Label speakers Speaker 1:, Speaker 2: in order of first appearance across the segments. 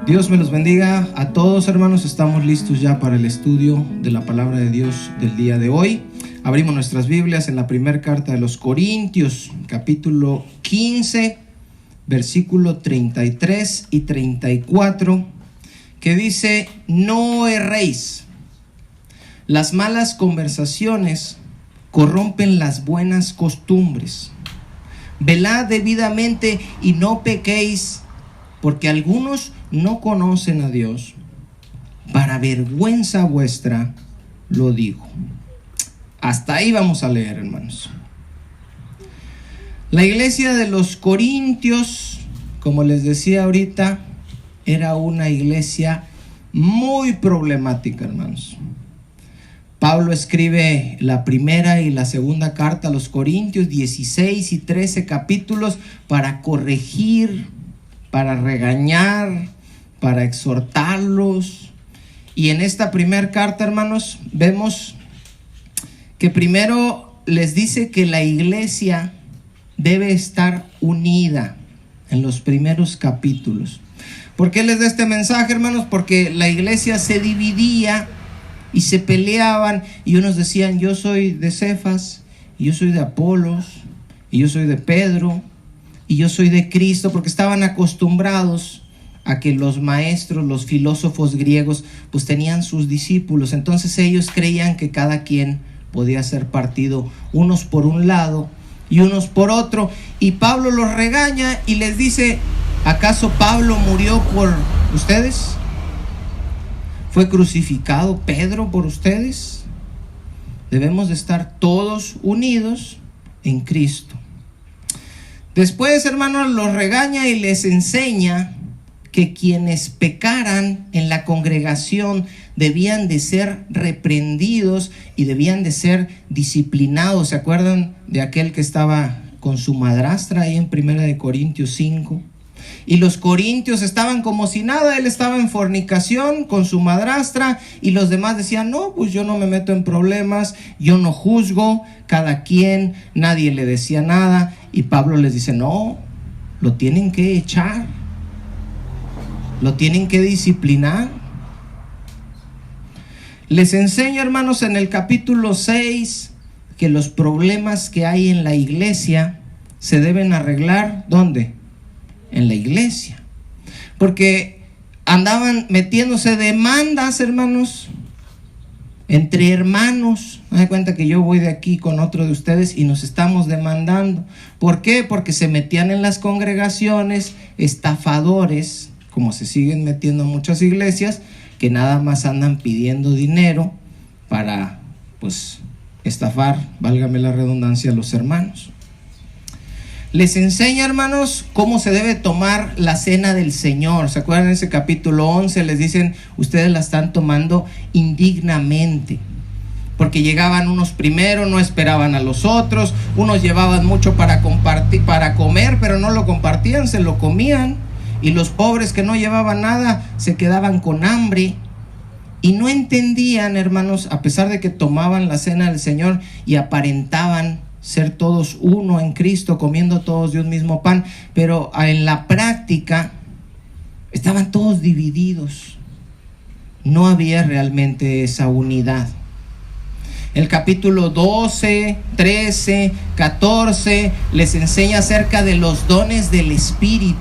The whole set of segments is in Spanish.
Speaker 1: Dios me los bendiga a todos, hermanos. Estamos listos ya para el estudio de la palabra de Dios del día de hoy. Abrimos nuestras Biblias en la primera carta de los Corintios, capítulo 15, versículo 33 y 34, que dice: no erréis. Las malas conversaciones corrompen las buenas costumbres. Velad debidamente y no pequéis, porque algunos no conocen a Dios. Para vergüenza vuestra lo digo. Hasta ahí vamos a leer, hermanos. La iglesia de los Corintios, como les decía ahorita, era una iglesia muy problemática, hermanos. Pablo escribe la primera y la segunda carta a los Corintios, 16 y 13 capítulos, para corregir, para regañar, para exhortarlos. Y en esta primera carta, hermanos, vemos que primero les dice que la iglesia debe estar unida en los primeros capítulos. ¿Por qué les da este mensaje, hermanos? Porque la iglesia se dividía y se peleaban, y unos decían: yo soy de Cefas, y yo soy de Apolos, y yo soy de Pedro, y yo soy de Cristo, porque estaban acostumbrados a que los maestros, los filósofos griegos, pues tenían sus discípulos. Entonces ellos creían que cada quien podía ser partido, unos por un lado y unos por otro. Y Pablo los regaña y les dice: ¿acaso Pablo murió por ustedes? ¿Fue crucificado Pedro por ustedes? Debemos de estar todos unidos en Cristo. Después, hermanos, los regaña y les enseña que quienes pecaran en la congregación debían de ser reprendidos y debían de ser disciplinados. ¿Se acuerdan de aquel que estaba con su madrastra ahí en 1 Corintios 5? Y los corintios estaban como si nada. Él estaba en fornicación con su madrastra y los demás decían: no, pues yo no me meto en problemas, yo no juzgo, cada quien, nadie le decía nada. Y Pablo les dice: no, lo tienen que echar, lo tienen que disciplinar. Les enseño, hermanos, en el capítulo 6 que los problemas que hay en la iglesia se deben arreglar. ¿Dónde? En la iglesia. Porque andaban metiéndose demandas, hermanos, entre hermanos. Me da cuenta que yo voy de aquí con otro de ustedes y nos estamos demandando. ¿Por qué? Porque se metían en las congregaciones estafadores, como se siguen metiendo en muchas iglesias, que nada más andan pidiendo dinero para, pues, estafar, válgame la redundancia, a los hermanos. Les enseña, hermanos, cómo se debe tomar la cena del Señor. ¿Se acuerdan? En ese capítulo 11 les dicen: ustedes la están tomando indignamente. Porque llegaban unos primero, no esperaban a los otros. Unos llevaban mucho para compartir, para comer, pero no lo compartían, se lo comían. Y los pobres que no llevaban nada se quedaban con hambre. Y no entendían, hermanos, a pesar de que tomaban la cena del Señor y aparentaban ser todos uno en Cristo, comiendo todos de un mismo pan, pero en la práctica estaban todos divididos. No había realmente esa unidad. El capítulo 12, 13, 14 les enseña acerca de los dones del Espíritu,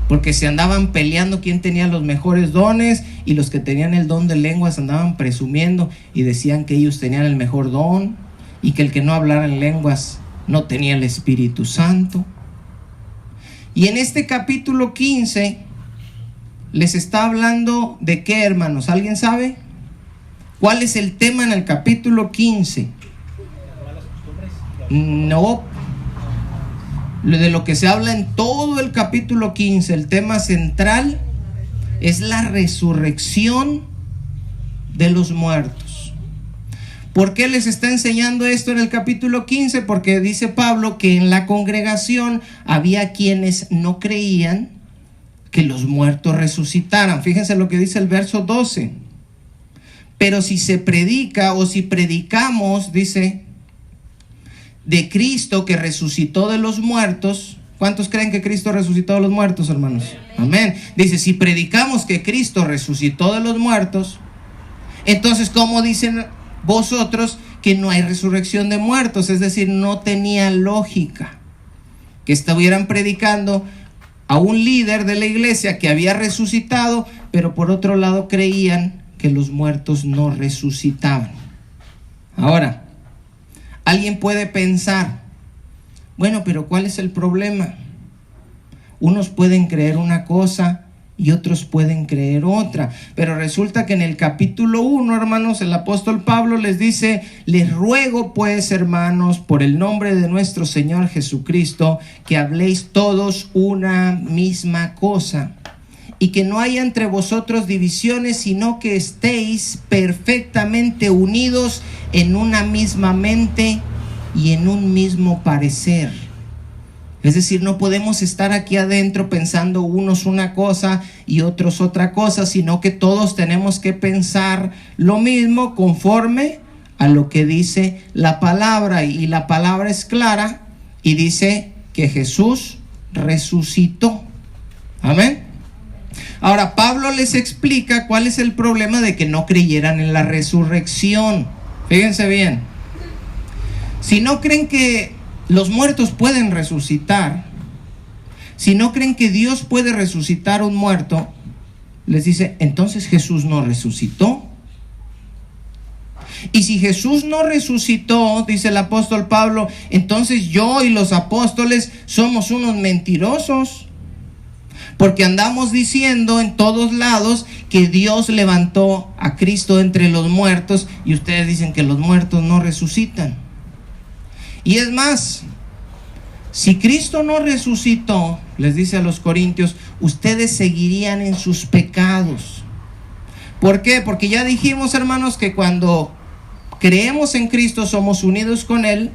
Speaker 1: porque se andaban peleando quién tenía los mejores dones, y los que tenían el don de lenguas andaban presumiendo y decían que ellos tenían el mejor don, y que el que no hablara en lenguas no tenía el Espíritu Santo. Y en este capítulo 15 les está hablando de qué, hermanos. ¿Alguien sabe? ¿Cuál es el tema en el capítulo 15? No. De lo que se habla en todo el capítulo 15, el tema central es la resurrección de los muertos. ¿Por qué les está enseñando esto en el capítulo 15? Porque dice Pablo que en la congregación había quienes no creían que los muertos resucitaran. Fíjense lo que dice el verso 12. Pero si se predica, o si predicamos, dice, de Cristo que resucitó de los muertos, ¿Cuántos creen que Cristo resucitó de los muertos, hermanos? Amén. Dice, si predicamos que Cristo resucitó de los muertos, entonces, ¿cómo dicen vosotros que no hay resurrección de muertos? Es decir, no tenía lógica que estuvieran predicando a un líder de la iglesia que había resucitado, pero por otro lado creían que los muertos no resucitaban. Ahora, alguien puede pensar, bueno, pero ¿cuál es el problema? Unos pueden creer una cosa y otros pueden creer otra, pero resulta que en el capítulo 1, hermanos, el apóstol Pablo les dice, les ruego pues, hermanos, por el nombre de nuestro Señor Jesucristo, que habléis todos una misma cosa, y que no haya entre vosotros divisiones, sino que estéis perfectamente unidos en una misma mente y en un mismo parecer. Es decir, no podemos estar aquí adentro pensando unos una cosa y otros otra cosa, sino que todos tenemos que pensar lo mismo conforme a lo que dice la palabra. Y la palabra es clara y dice que Jesús resucitó. Amén. Ahora, Pablo les explica cuál es el problema de que no creyeran en la resurrección. Fíjense bien. Si no creen que los muertos pueden resucitar, si no creen que Dios puede resucitar a un muerto, les dice, entonces Jesús no resucitó. Y si Jesús no resucitó, dice el apóstol Pablo, entonces yo y los apóstoles somos unos mentirosos, porque andamos diciendo en todos lados que Dios levantó a Cristo entre los muertos, y ustedes dicen que los muertos no resucitan. Y es más, si Cristo no resucitó, les dice a los corintios, ustedes seguirían en sus pecados. ¿Por qué? Porque ya dijimos, hermanos, que cuando creemos en Cristo somos unidos con Él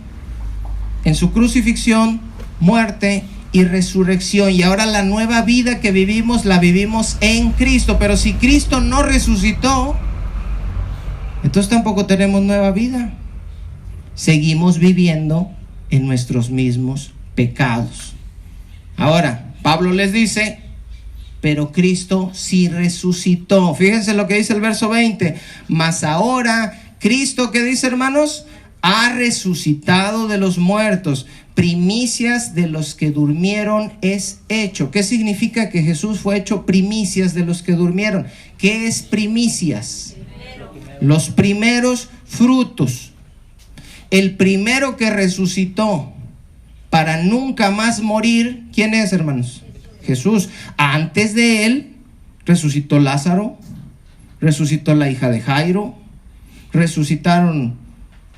Speaker 1: en su crucifixión, muerte y resurrección. Y ahora la nueva vida que vivimos, la vivimos en Cristo. Pero si Cristo no resucitó, entonces tampoco tenemos nueva vida. Seguimos viviendo en nuestros mismos pecados. Ahora, Pablo les dice, pero Cristo sí resucitó. Fíjense lo que dice el verso 20. Mas ahora, Cristo, ¿qué dice, hermanos? Ha resucitado de los muertos. Primicias de los que durmieron es hecho. ¿Qué significa que Jesús fue hecho primicias de los que durmieron? ¿Qué es primicias? Los primeros frutos. El primero que resucitó para nunca más morir, ¿quién es, hermanos? Jesús. Antes de él resucitó Lázaro, resucitó la hija de Jairo, resucitaron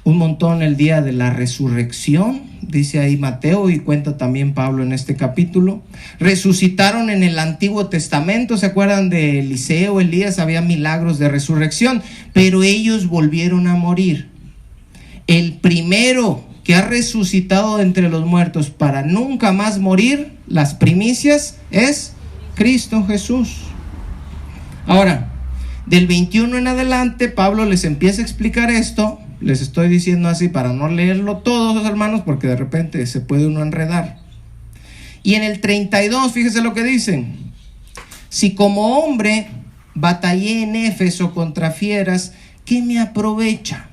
Speaker 1: un montón el día de la resurrección, dice ahí Mateo, y cuenta también Pablo en este capítulo. Resucitaron en el Antiguo Testamento, ¿se acuerdan de Eliseo, Elías? Había milagros de resurrección, pero ellos volvieron a morir. El primero que ha resucitado de entre los muertos para nunca más morir, las primicias, es Cristo Jesús. Ahora, del 21 en adelante, Pablo les empieza a explicar esto. Les estoy diciendo así para no leerlo todos, hermanos, porque de repente se puede uno enredar. Y en el 32, fíjese lo que dicen. Si como hombre batallé en Éfeso contra fieras, ¿qué me aprovecha?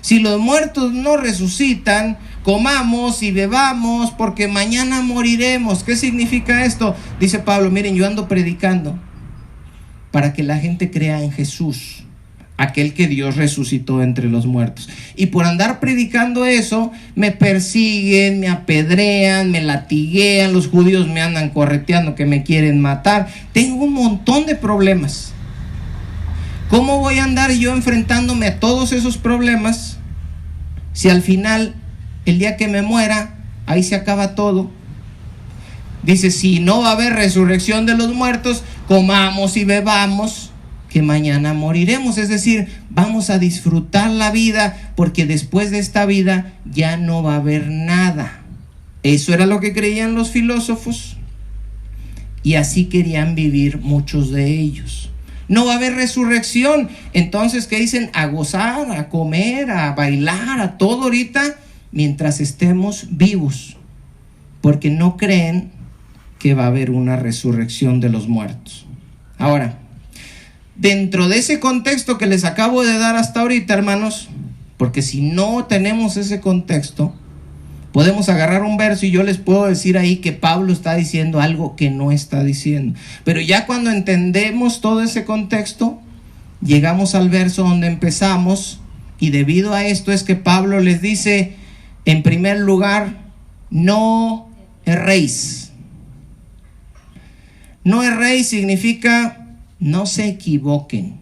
Speaker 1: Si los muertos no resucitan, comamos y bebamos, porque mañana moriremos. ¿Qué significa esto? Dice Pablo, miren, yo ando predicando para que la gente crea en Jesús, aquel que Dios resucitó entre los muertos. Y por andar predicando eso, me persiguen, me apedrean, me latiguean, los judíos me andan correteando, que me quieren matar. Tengo un montón de problemas. ¿Cómo voy a andar yo enfrentándome a todos esos problemas si al final, el día que me muera, ahí se acaba todo? Dice, si no va a haber resurrección de los muertos, comamos y bebamos, que mañana moriremos. Es decir, vamos a disfrutar la vida, porque después de esta vida ya no va a haber nada. Eso era lo que creían los filósofos, y así querían vivir muchos de ellos. No va a haber resurrección. Entonces, ¿qué dicen? A gozar, a comer, a bailar, a todo ahorita, mientras estemos vivos. porque no creen que va a haber una resurrección de los muertos. Ahora, dentro de ese contexto que les acabo de dar hasta ahorita, hermanos, porque si no tenemos ese contexto, podemos agarrar un verso y yo les puedo decir ahí que Pablo está diciendo algo que no está diciendo. Pero ya cuando entendemos todo ese contexto, llegamos al verso donde empezamos, y debido a esto es que Pablo les dice, en primer lugar, no erréis. No erréis significa no se equivoquen,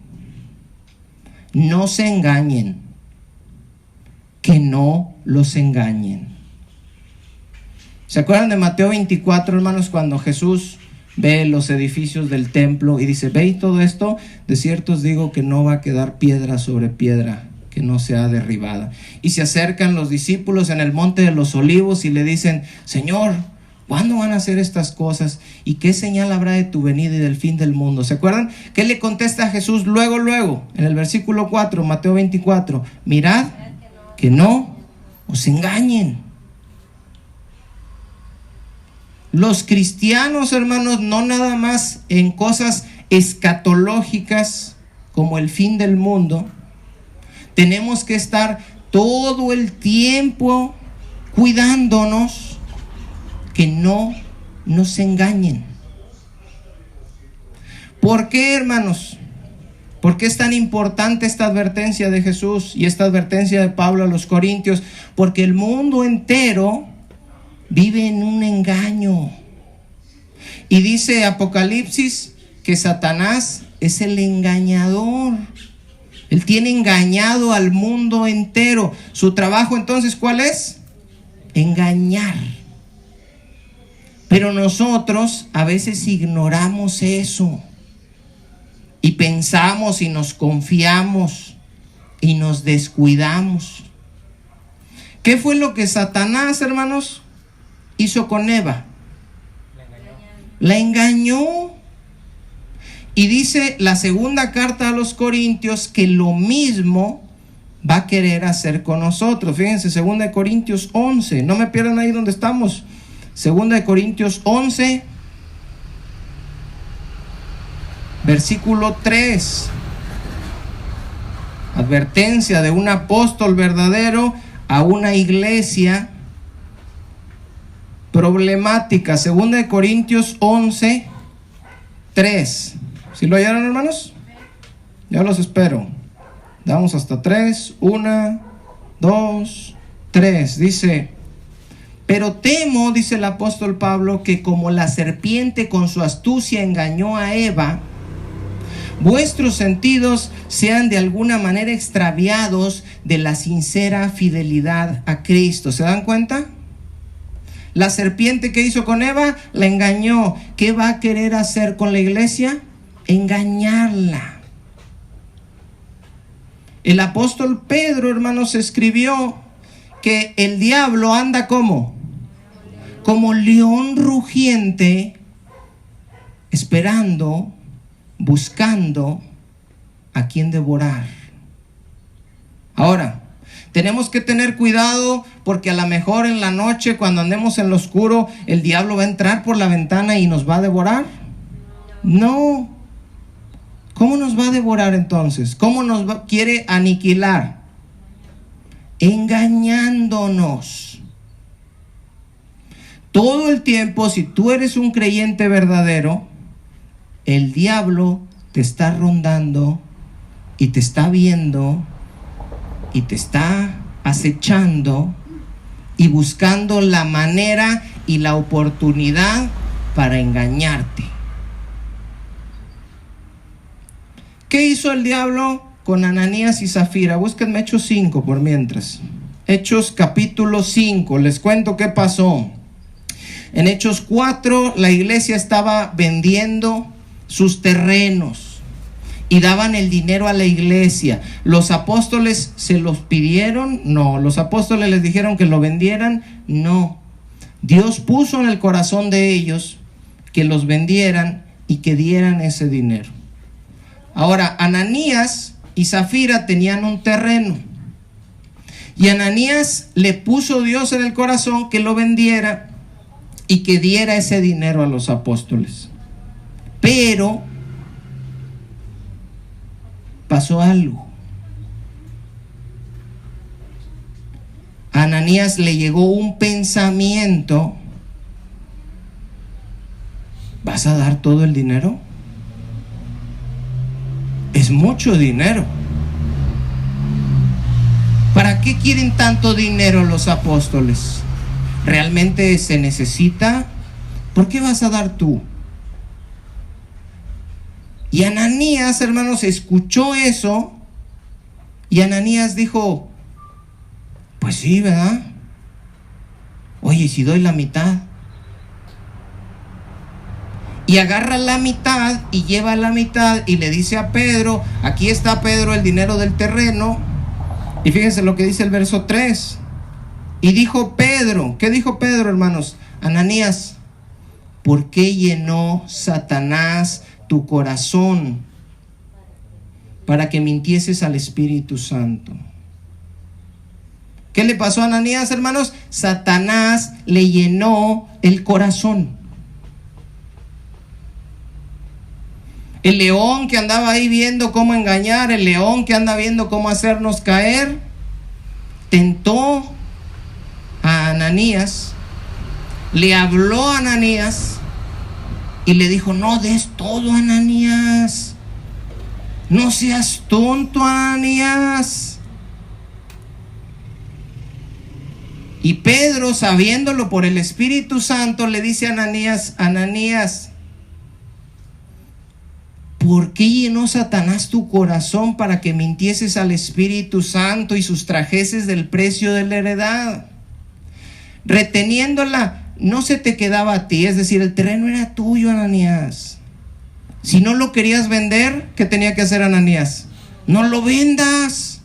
Speaker 1: no se engañen, que no los engañen. ¿Se acuerdan de Mateo 24, hermanos, cuando Jesús ve los edificios del templo y dice, ¿veis todo esto? De cierto os digo que no va a quedar piedra sobre piedra que no sea derribada. Y se acercan los discípulos en el monte de los olivos y le dicen, Señor, ¿cuándo van a hacer estas cosas? ¿Y qué señal habrá de tu venida y del fin del mundo? ¿Se acuerdan? ¿Qué le contesta a Jesús luego, en el versículo 4, Mateo 24? Mirad que no os engañen. Los cristianos, hermanos, no nada más en cosas escatológicas como el fin del mundo, tenemos que estar todo el tiempo cuidándonos que no nos engañen. ¿Por qué, hermanos? ¿Por qué es tan importante esta advertencia de Jesús y esta advertencia de Pablo a los Corintios? Porque el mundo entero vive en un engaño. Y dice Apocalipsis que Satanás es el engañador. Él tiene engañado al mundo entero. Su trabajo entonces, ¿cuál es? Engañar. Pero nosotros a veces ignoramos eso. Y pensamos y nos confiamos y nos descuidamos. ¿Qué fue lo que Satanás, hermanos, hizo con Eva? La engañó. Y dice la segunda carta a los Corintios que lo mismo va a querer hacer con nosotros. Fíjense, 2 Corintios 11. No me pierdan ahí donde estamos. 2 Corintios 11, versículo 3. Advertencia de un apóstol verdadero a una iglesia problemática. 2 Corintios 11, 3. ¿Sí lo hallaron, hermanos? Ya los espero. Damos hasta 3. 1, 2, 3. Dice, pero temo, dice el apóstol Pablo, que como la serpiente con su astucia engañó a Eva, vuestros sentidos sean de alguna manera extraviados de la sincera fidelidad a Cristo. ¿Se dan cuenta? La serpiente que hizo con Eva, la engañó. ¿Qué va a querer hacer con la iglesia? Engañarla. El apóstol Pedro, hermanos, escribió que el diablo anda como león rugiente, esperando, buscando a quien devorar. Ahora, tenemos que tener cuidado porque a lo mejor en la noche, cuando andemos en lo oscuro, el diablo va a entrar por la ventana y nos va a devorar. No. ¿Cómo nos va a devorar entonces? ¿Cómo quiere aniquilar? Engañándonos. Todo el tiempo, si tú eres un creyente verdadero, el diablo te está rondando y te está viendo y te está acechando y buscando la manera y la oportunidad para engañarte. ¿Qué hizo el diablo con Ananías y Zafira? Búsquenme Hechos 5 por mientras. Hechos capítulo 5, les cuento qué pasó. En Hechos 4, la iglesia estaba vendiendo sus terrenos y daban el dinero a la iglesia. ¿Los apóstoles se los pidieron? No. ¿Los apóstoles les dijeron que lo vendieran? No. Dios puso en el corazón de ellos que los vendieran y que dieran ese dinero. Ahora, Ananías y Zafira tenían un terreno. Y Ananías le puso Dios en el corazón que lo vendiera y que diera ese dinero a los apóstoles. Pero pasó algo. A Ananías le llegó un pensamiento: ¿vas a dar todo el dinero? Es mucho dinero. ¿Para qué quieren tanto dinero los apóstoles? ¿Realmente se necesita? ¿Por qué vas a dar tú? Y Ananías, hermanos, escuchó eso, y Ananías dijo: pues sí, ¿verdad? Oye, si doy la mitad. Y agarra la mitad y lleva la mitad y le dice a Pedro: aquí está, Pedro, el dinero del terreno. Y fíjense lo que dice el verso 3. Y dijo Pedro, ¿qué dijo Pedro, hermanos? Ananías, ¿por qué llenó Satanás tu corazón para que mintieses al Espíritu Santo? ¿Qué le pasó a Ananías, hermanos? Satanás le llenó el corazón. El león que andaba ahí viendo cómo engañar, el león que anda viendo cómo hacernos caer, tentó a Ananías, le habló a Ananías y le dijo: no des todo, Ananías, no seas tonto, Ananías. Y Pedro, sabiéndolo por el Espíritu Santo, le dice a Ananías: Ananías, ¿por qué llenó Satanás tu corazón para que mintieses al Espíritu Santo y sustrajeses del precio de la heredad? Reteniéndola, no se te quedaba a ti, es decir, el terreno era tuyo, Ananías. Si no lo querías vender, ¿qué tenía que hacer Ananías? No lo vendas.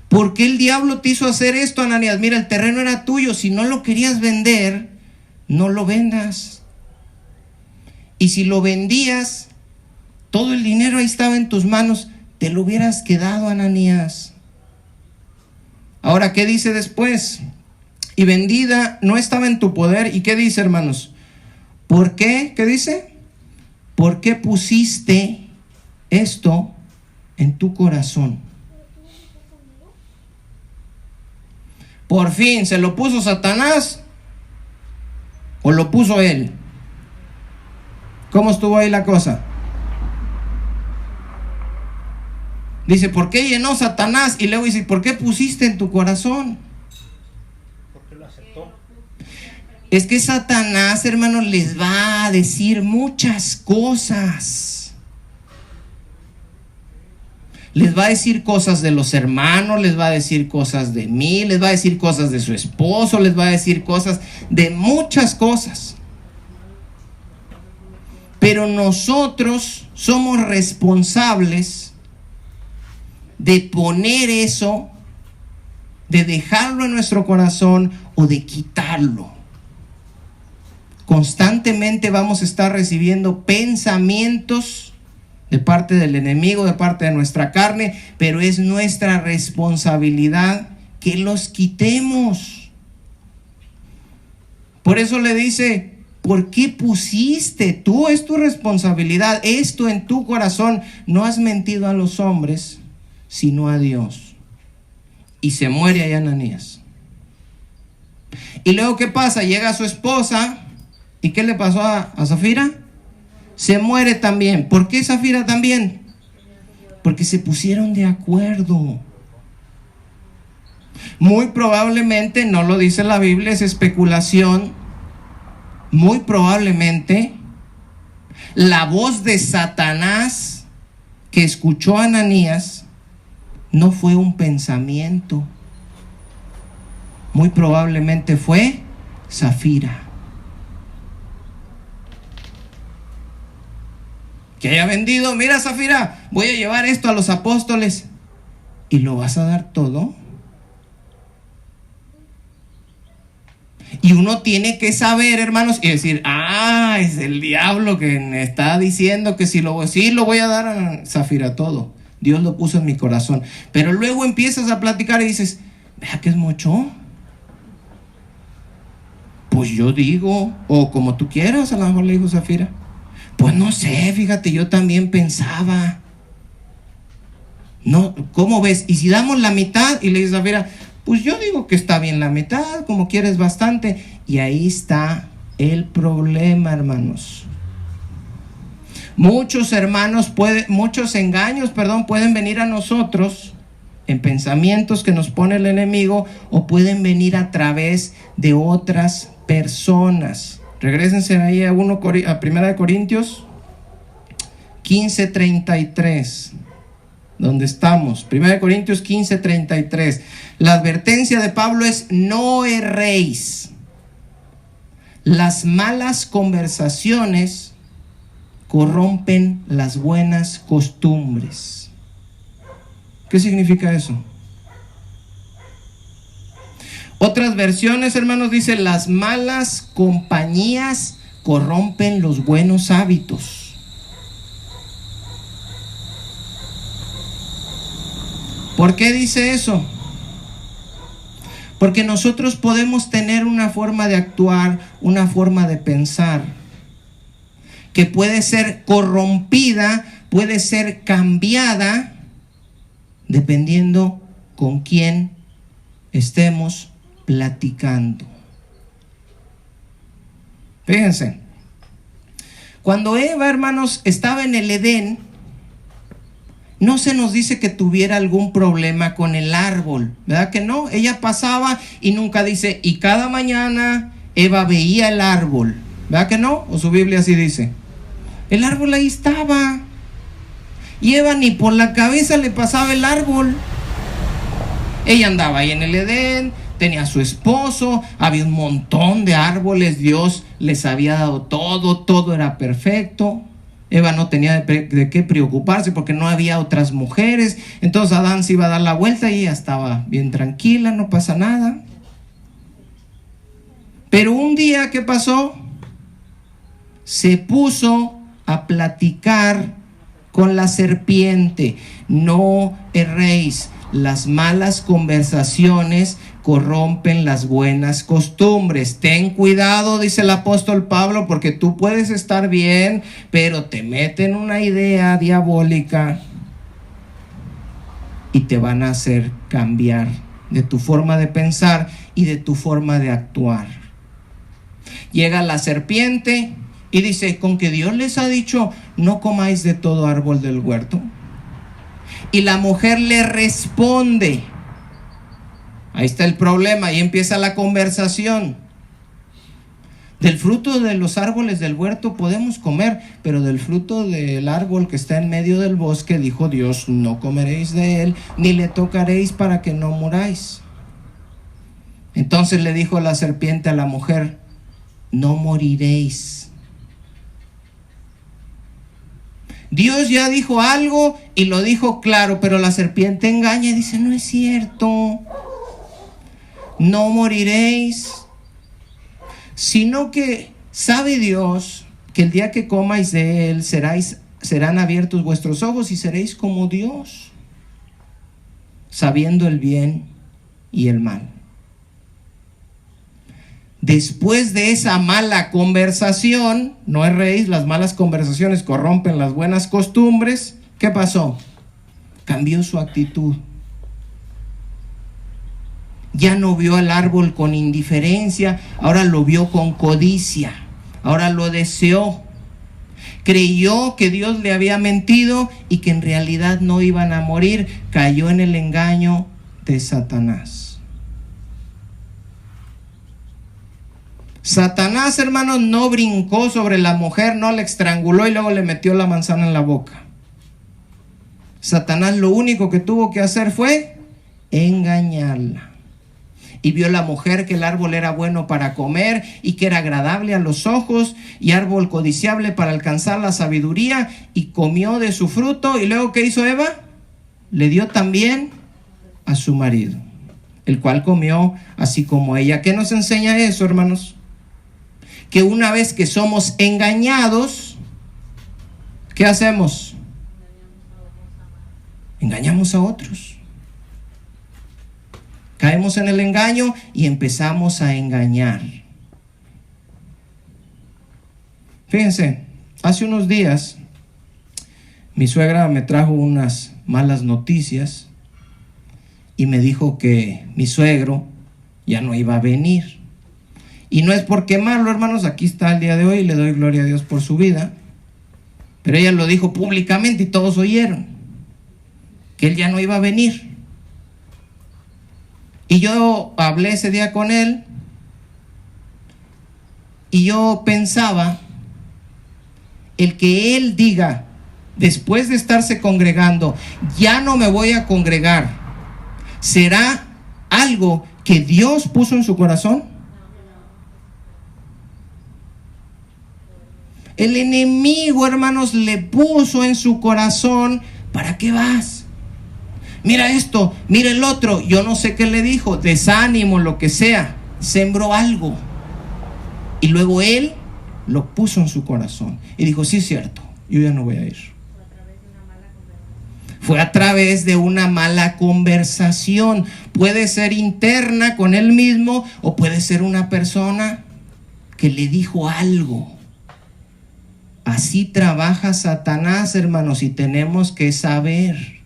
Speaker 1: ¿Por qué el diablo te hizo hacer esto, Ananías? Mira, el terreno era tuyo, si no lo querías vender, no lo vendas. Y si lo vendías, todo el dinero ahí estaba en tus manos, te lo hubieras quedado, Ananías. Ahora, ¿qué dice después? Y vendida no estaba en tu poder. ¿Y qué dice, hermanos? ¿Por qué? ¿Qué dice? ¿Por qué pusiste esto en tu corazón? Por fin, ¿se lo puso Satanás o lo puso él? ¿Cómo estuvo ahí la cosa? Dice: ¿por qué llenó Satanás? Y luego dice: ¿por qué pusiste en tu corazón?
Speaker 2: Porque lo aceptó.
Speaker 1: Es que Satanás, hermanos, les va a decir muchas cosas. Les va a decir cosas de los hermanos, les va a decir cosas de mí, les va a decir cosas de su esposo, les va a decir cosas de muchas cosas. Pero nosotros somos responsables de poner eso, de dejarlo en nuestro corazón o de quitarlo. Constantemente vamos a estar recibiendo pensamientos de parte del enemigo, de parte de nuestra carne, pero es nuestra responsabilidad que los quitemos. Por eso le dice: ¿por qué pusiste? Tú, es tu responsabilidad, esto en tu corazón. No has mentido a los hombres, sino a Dios. Y se muere allá Ananías. Y luego, ¿qué pasa? Llega su esposa. ¿Y qué le pasó a Zafira? Se muere también. ¿Por qué Zafira también? Porque se pusieron de acuerdo. Muy probablemente, no lo dice la Biblia, es especulación. Muy probablemente la voz de Satanás que escuchó a Ananías no fue un pensamiento. Muy probablemente fue Zafira. Que haya vendido: mira, Zafira, voy a llevar esto a los apóstoles. ¿Y lo vas a dar todo? Y uno tiene que saber, hermanos, y decir: es el diablo que me está diciendo que sí lo voy a dar a Zafira todo. Dios lo puso en mi corazón. Pero luego empiezas a platicar y dices: vea que es mucho. Pues yo digo, o como tú quieras, a lo mejor le dijo Zafira. Pues no sé, fíjate, yo también pensaba. No, ¿cómo ves? Y si damos la mitad, y le dice Zafira, pues yo digo que está bien la mitad, como quieres bastante. Y ahí está el problema, hermanos. Muchos hermanos muchos engaños, pueden venir a nosotros en pensamientos que nos pone el enemigo, o pueden venir a través de otras personas. Regrésense ahí a 1 Corintios 15:33. ¿Dónde estamos? 1 Corintios 15:33. La advertencia de Pablo es: no erréis. Las malas conversaciones corrompen las buenas costumbres. ¿Qué significa eso? Otras versiones, hermanos, dicen: las malas compañías corrompen los buenos hábitos. ¿Por qué dice eso? Porque nosotros podemos tener una forma de actuar, una forma de pensar, que puede ser corrompida, puede ser cambiada, dependiendo con quién estemos platicando. Fíjense, cuando Eva, hermanos, estaba en el Edén, no se nos dice que tuviera algún problema con el árbol, ¿verdad que no? Ella pasaba y nunca dice, y cada mañana Eva veía el árbol, ¿verdad que no? O su Biblia así dice. El árbol ahí estaba, y Eva ni por la cabeza le pasaba el árbol. Ella andaba ahí en el Edén, tenía a su esposo, había un montón de árboles, Dios les había dado todo era perfecto. Eva no tenía de qué preocuparse porque no había otras mujeres. Entonces Adán se iba a dar la vuelta y ella estaba bien tranquila, no pasa nada. Pero un día, ¿qué pasó? Se puso a platicar con la serpiente. No erréis. Las malas conversaciones corrompen las buenas costumbres. Ten cuidado, dice el apóstol Pablo, porque tú puedes estar bien, pero te meten una idea diabólica y te van a hacer cambiar de tu forma de pensar y de tu forma de actuar. Llega la serpiente y dice: ¿con que Dios les ha dicho no comáis de todo árbol del huerto? Y la mujer le responde. Ahí está el problema, y empieza la conversación. Del fruto de los árboles del huerto podemos comer, pero del fruto del árbol que está en medio del bosque, dijo Dios, no comeréis de él, ni le tocaréis para que no muráis. Entonces le dijo la serpiente a la mujer: no moriréis. Dios ya dijo algo y lo dijo claro, pero la serpiente engaña y dice: no es cierto, no moriréis, sino que sabe Dios que el día que comáis de él serán abiertos vuestros ojos y seréis como Dios, sabiendo el bien y el mal. Después de esa mala conversación, no erréis, las malas conversaciones corrompen las buenas costumbres. ¿Qué pasó? Cambió su actitud. Ya no vio el árbol con indiferencia, ahora lo vio con codicia, ahora lo deseó. Creyó que Dios le había mentido y que en realidad no iban a morir. Cayó en el engaño de Satanás. Satanás, hermanos, no brincó sobre la mujer, no la estranguló y luego le metió la manzana en la boca. Satanás lo único que tuvo que hacer fue engañarla. Y vio la mujer que el árbol era bueno para comer y que era agradable a los ojos y árbol codiciable para alcanzar la sabiduría, y comió de su fruto. Y luego, ¿qué hizo Eva? Le dio también a su marido, el cual comió así como ella. ¿Qué nos enseña eso, hermanos? Que una vez que somos engañados, ¿qué hacemos? Engañamos a otros. Caemos en el engaño y empezamos a engañar. Fíjense, hace unos días mi suegra me trajo unas malas noticias y me dijo que mi suegro ya no iba a venir. Y no es por quemarlo, hermanos, aquí está el día de hoy y le doy gloria a Dios por su vida. Pero ella lo dijo públicamente y todos oyeron que él ya no iba a venir. Y yo hablé ese día con él y yo pensaba, el que él diga, después de estarse congregando, ya no me voy a congregar, ¿será algo que Dios puso en su corazón? El enemigo, hermanos, le puso en su corazón, ¿para qué vas? Mira esto, mira el otro. Yo no sé qué le dijo, desánimo, lo que sea. Sembró algo. Y luego él lo puso en su corazón. Y dijo, sí es cierto, yo ya no voy a ir. Fue a través de una mala conversación. Puede ser interna con él mismo o puede ser una persona que le dijo algo. Así trabaja Satanás, hermanos, y tenemos que saber.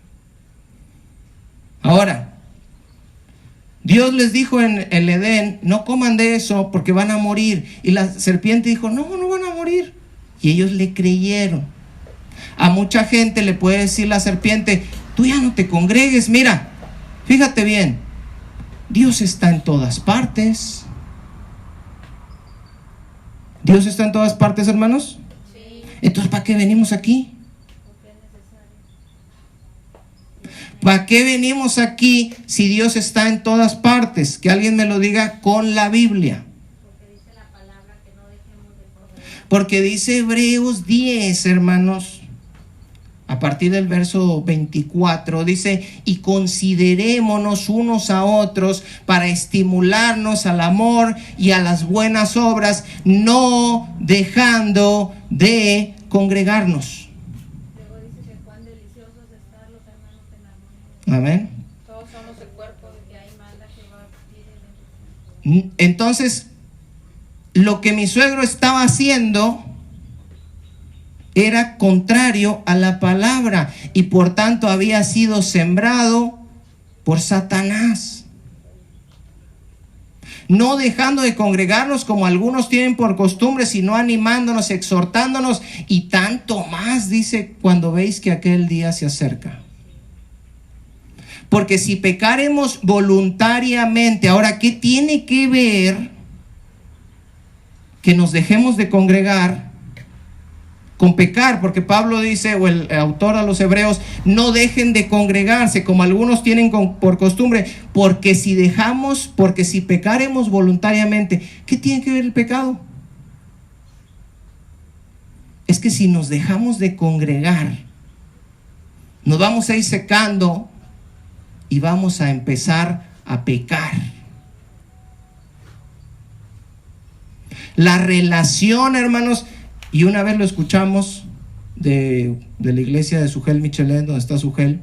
Speaker 1: Ahora, Dios les dijo en el Edén, no coman de eso porque van a morir. Y la serpiente dijo, no van a morir. Y ellos le creyeron. A mucha gente le puede decir la serpiente, tú ya no te congregues, mira, fíjate bien, Dios está en todas partes. ¿Dios está en todas partes, hermanos? Sí. Entonces, ¿para qué venimos aquí? ¿Para qué venimos aquí si Dios está en todas partes? Que alguien me lo diga con la Biblia.
Speaker 3: Porque dice la palabra que no dejemos de congregar.
Speaker 1: Porque dice Hebreos 10, hermanos, a partir del verso 24, dice, y considerémonos unos a otros para estimularnos al amor y a las buenas obras, no dejando de congregarnos.
Speaker 3: Luego dice que cuán deliciosos están los hermanos en armonía.
Speaker 1: Amén.
Speaker 3: Todos somos el cuerpo de que hay manda que va a partir de.
Speaker 1: Entonces, lo que mi suegro estaba haciendo era contrario a la palabra y por tanto había sido sembrado por Satanás. No dejando de congregarnos como algunos tienen por costumbre, sino animándonos, exhortándonos, y tanto más, dice, cuando veis que aquel día se acerca. Porque si pecaremos voluntariamente, ahora, ¿qué tiene que ver que nos dejemos de congregar con pecar? Porque Pablo dice, o el autor a los Hebreos, no dejen de congregarse como algunos tienen por costumbre, porque si pecaremos voluntariamente, ¿qué tiene que ver el pecado? Es que si nos dejamos de congregar, nos vamos a ir secando y vamos a empezar a pecar. La relación, hermanos, y una vez lo escuchamos de la iglesia de Sugel Michelén, donde está Sugel,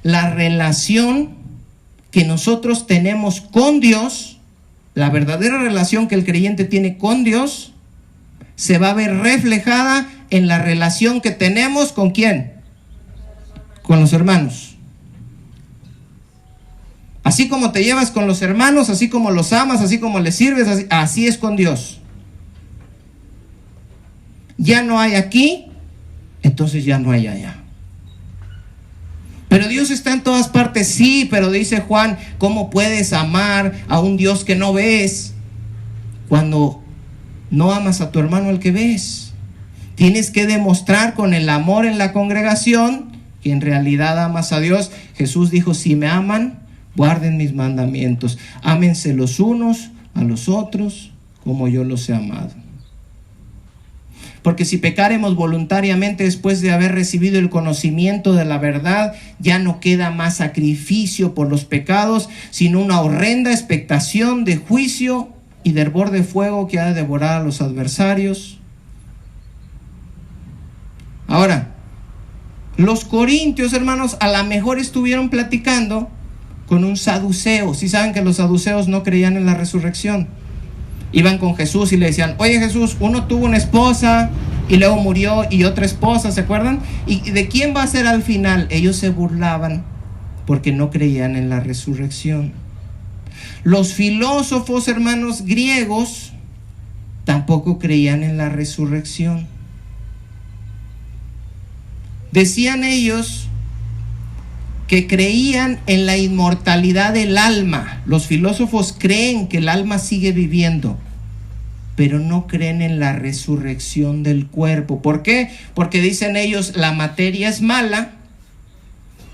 Speaker 1: la relación que nosotros tenemos con Dios, la verdadera relación que el creyente tiene con Dios, se va a ver reflejada en la relación que tenemos ¿con quién? Con los hermanos. Así como te llevas con los hermanos, así como los amas, así como les sirves, así es con Dios. Ya no hay aquí, entonces ya no hay allá. Pero Dios está en todas partes, sí, pero dice Juan, ¿cómo puedes amar a un Dios que no ves cuando no amas a tu hermano al que ves? Tienes que demostrar con el amor en la congregación que en realidad amas a Dios. Jesús dijo, si me aman, guarden mis mandamientos. Ámense los unos a los otros como yo los he amado. Porque si pecaremos voluntariamente después de haber recibido el conocimiento de la verdad, ya no queda más sacrificio por los pecados, sino una horrenda expectación de juicio y de hervor de fuego que ha de devorar a los adversarios. Ahora, los corintios, hermanos, a lo mejor estuvieron platicando con un saduceo. ¿Sí saben que los saduceos no creían en la resurrección? Iban con Jesús y le decían, oye Jesús, uno tuvo una esposa y luego murió y otra esposa, ¿se acuerdan? ¿Y de quién va a ser al final? Ellos se burlaban porque no creían en la resurrección. Los filósofos, hermanos, griegos tampoco creían en la resurrección. Decían ellos que creían en la inmortalidad del alma. Los filósofos creen que el alma sigue viviendo, pero no creen en la resurrección del cuerpo. ¿Por qué? Porque dicen ellos, la materia es mala,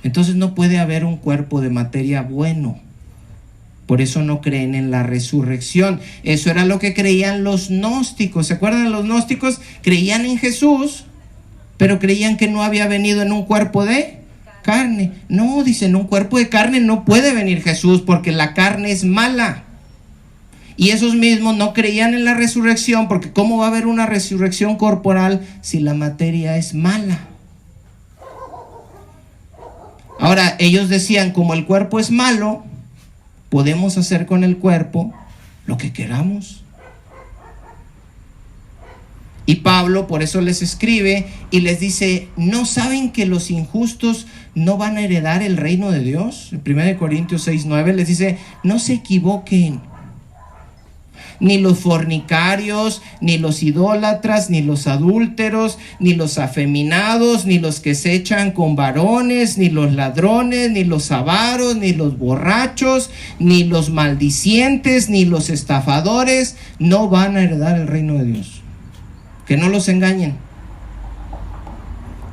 Speaker 1: entonces no puede haber un cuerpo de materia bueno. Por eso no creen en la resurrección. Eso era lo que creían los gnósticos. ¿Se acuerdan de los gnósticos? Creían en Jesús, pero creían que no había venido en un cuerpo de carne. No, dicen, un cuerpo de carne no puede venir Jesús porque la carne es mala. Y esos mismos no creían en la resurrección porque ¿cómo va a haber una resurrección corporal si la materia es mala? Ahora, ellos decían, como el cuerpo es malo, podemos hacer con el cuerpo lo que queramos. Y Pablo por eso les escribe y les dice, ¿no saben que los injustos no van a heredar el reino de Dios? En 1 Corintios 6:9 les dice, no se equivoquen. Ni los fornicarios, ni los idólatras, ni los adúlteros, ni los afeminados, ni los que se echan con varones, ni los ladrones, ni los avaros, ni los borrachos, ni los maldicientes, ni los estafadores, no van a heredar el reino de Dios. Que no los engañen.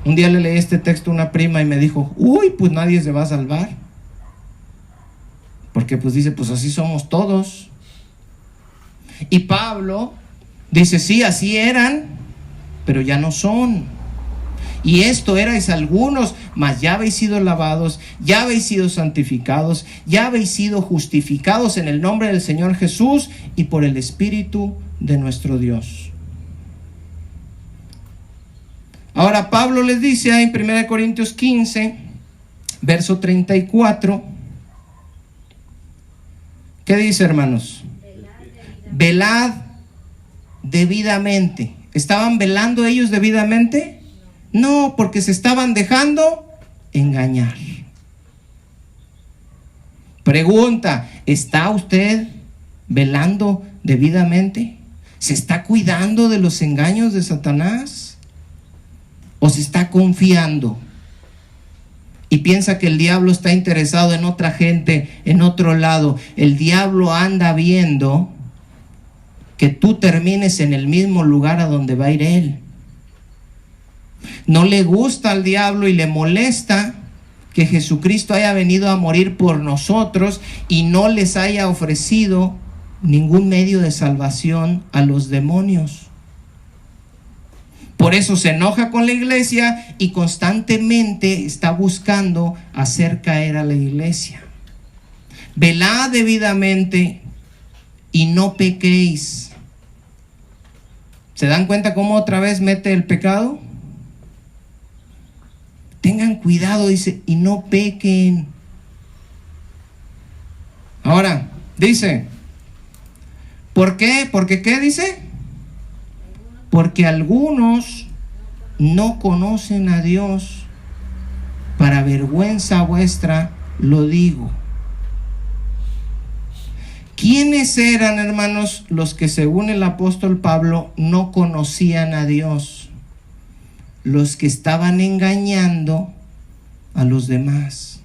Speaker 1: Un día le leí este texto a una prima y me dijo, uy, pues nadie se va a salvar. Porque pues dice, pues así somos todos. Y Pablo dice, sí, así eran, pero ya no son. Y esto erais algunos, mas ya habéis sido lavados, ya habéis sido santificados, ya habéis sido justificados en el nombre del Señor Jesús y por el Espíritu de nuestro Dios. Ahora Pablo les dice ahí en 1 Corintios 15, verso 34, ¿qué dice, hermanos? Velad debidamente. ¿Estaban velando ellos debidamente? No, porque se estaban dejando engañar. Pregunta, ¿está usted velando debidamente? ¿Se está cuidando de los engaños de Satanás? ¿O se está confiando? Y piensa que el diablo está interesado en otra gente, en otro lado. El diablo anda viendo que tú termines en el mismo lugar a donde va a ir él. No le gusta al diablo y le molesta que Jesucristo haya venido a morir por nosotros y no les haya ofrecido ningún medio de salvación a los demonios. Por eso se enoja con la iglesia y constantemente está buscando hacer caer a la iglesia. Velad debidamente y no pequéis. ¿Se dan cuenta cómo otra vez mete el pecado? Tengan cuidado, dice, y no pequen. Ahora, dice, ¿por qué? ¿Porque qué dice? Porque algunos no conocen a Dios. Para vergüenza vuestra lo digo. ¿Quiénes eran, hermanos, los que según el apóstol Pablo no conocían a Dios? Los que estaban engañando a los demás,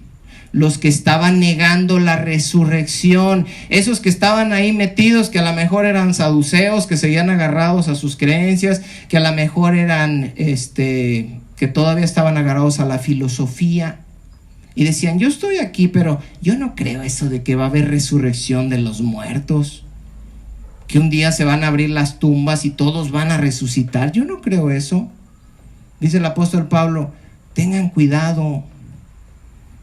Speaker 1: los que estaban negando la resurrección, esos que estaban ahí metidos, que a lo mejor eran saduceos, que seguían agarrados a sus creencias, que a lo mejor eran, que todavía estaban agarrados a la filosofía. Y decían, yo estoy aquí, pero yo no creo eso de que va a haber resurrección de los muertos, que un día se van a abrir las tumbas y todos van a resucitar. Yo no creo eso. Dice el apóstol Pablo, tengan cuidado,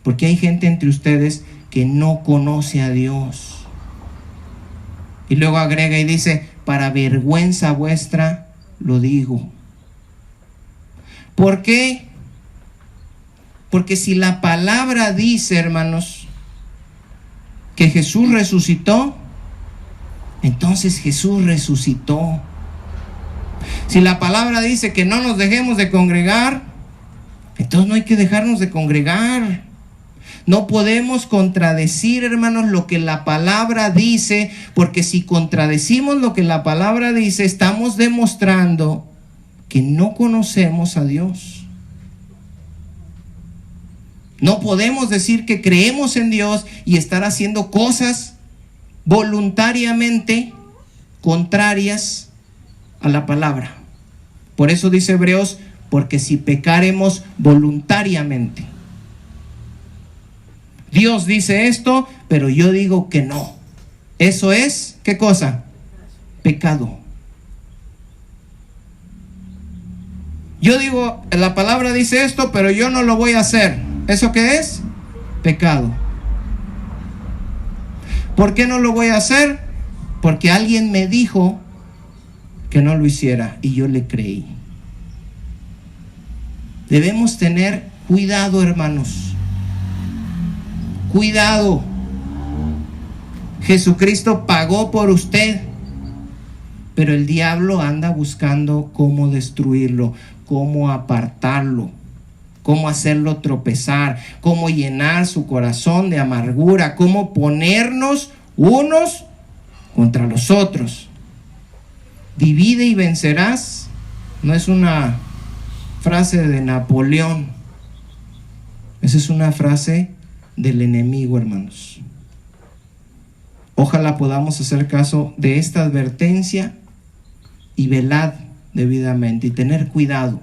Speaker 1: porque hay gente entre ustedes que no conoce a Dios. Y luego agrega y dice, para vergüenza vuestra lo digo. ¿Por qué? Porque si la palabra dice, hermanos, que Jesús resucitó, Entonces Jesús resucitó. Si la palabra dice que no nos dejemos de congregar, entonces no hay que dejarnos de congregar. No podemos contradecir, hermanos, lo que la palabra dice, porque si contradecimos lo que la palabra dice, estamos demostrando que no conocemos a Dios. No podemos decir que creemos en Dios y estar haciendo cosas voluntariamente contrarias a la palabra. Por eso dice Hebreos, porque si pecaremos voluntariamente. Dios dice esto, pero yo digo que no. Eso es, ¿qué cosa? Pecado. Yo digo, la palabra dice esto, pero yo no lo voy a hacer. ¿Eso qué es? Pecado. ¿Por qué no lo voy a hacer? Porque alguien me dijo que no lo hiciera y yo le creí. Debemos tener cuidado, hermanos. Cuidado. Jesucristo pagó por usted, pero el diablo anda buscando cómo destruirlo, cómo apartarlo, cómo hacerlo tropezar, cómo llenar su corazón de amargura, cómo ponernos unos contra los otros. Divide y vencerás no es una frase de Napoleón, esa es una frase del enemigo, hermanos. Ojalá podamos hacer caso de esta advertencia y velad debidamente y tener cuidado.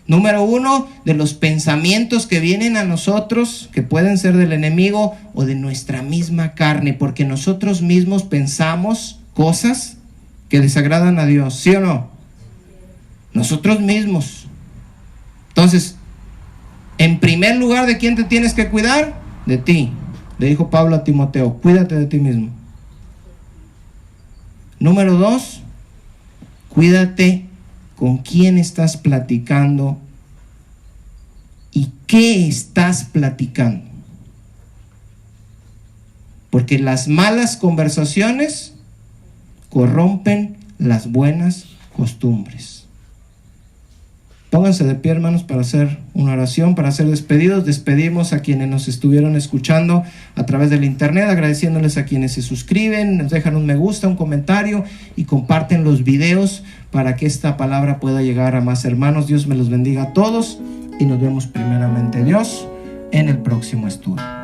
Speaker 1: Número 1, de los pensamientos que vienen a nosotros, que pueden ser del enemigo o de nuestra misma carne, porque nosotros mismos pensamos cosas que desagradan a Dios, ¿sí o no? Nosotros mismos. Entonces, en primer lugar, ¿de quién te tienes que cuidar? De ti. Le dijo Pablo a Timoteo, cuídate de ti mismo. Número 2, cuídate con quién estás platicando y qué estás platicando. Porque las malas conversaciones corrompen las buenas costumbres. Pónganse de pie, hermanos, para hacer una oración, para ser despedidos. Despedimos a quienes nos estuvieron escuchando a través del internet, agradeciéndoles a quienes se suscriben, nos dejan un me gusta, un comentario y comparten los videos para que esta palabra pueda llegar a más hermanos. Dios me los bendiga a todos y nos vemos primeramente, Dios, en el próximo estudio.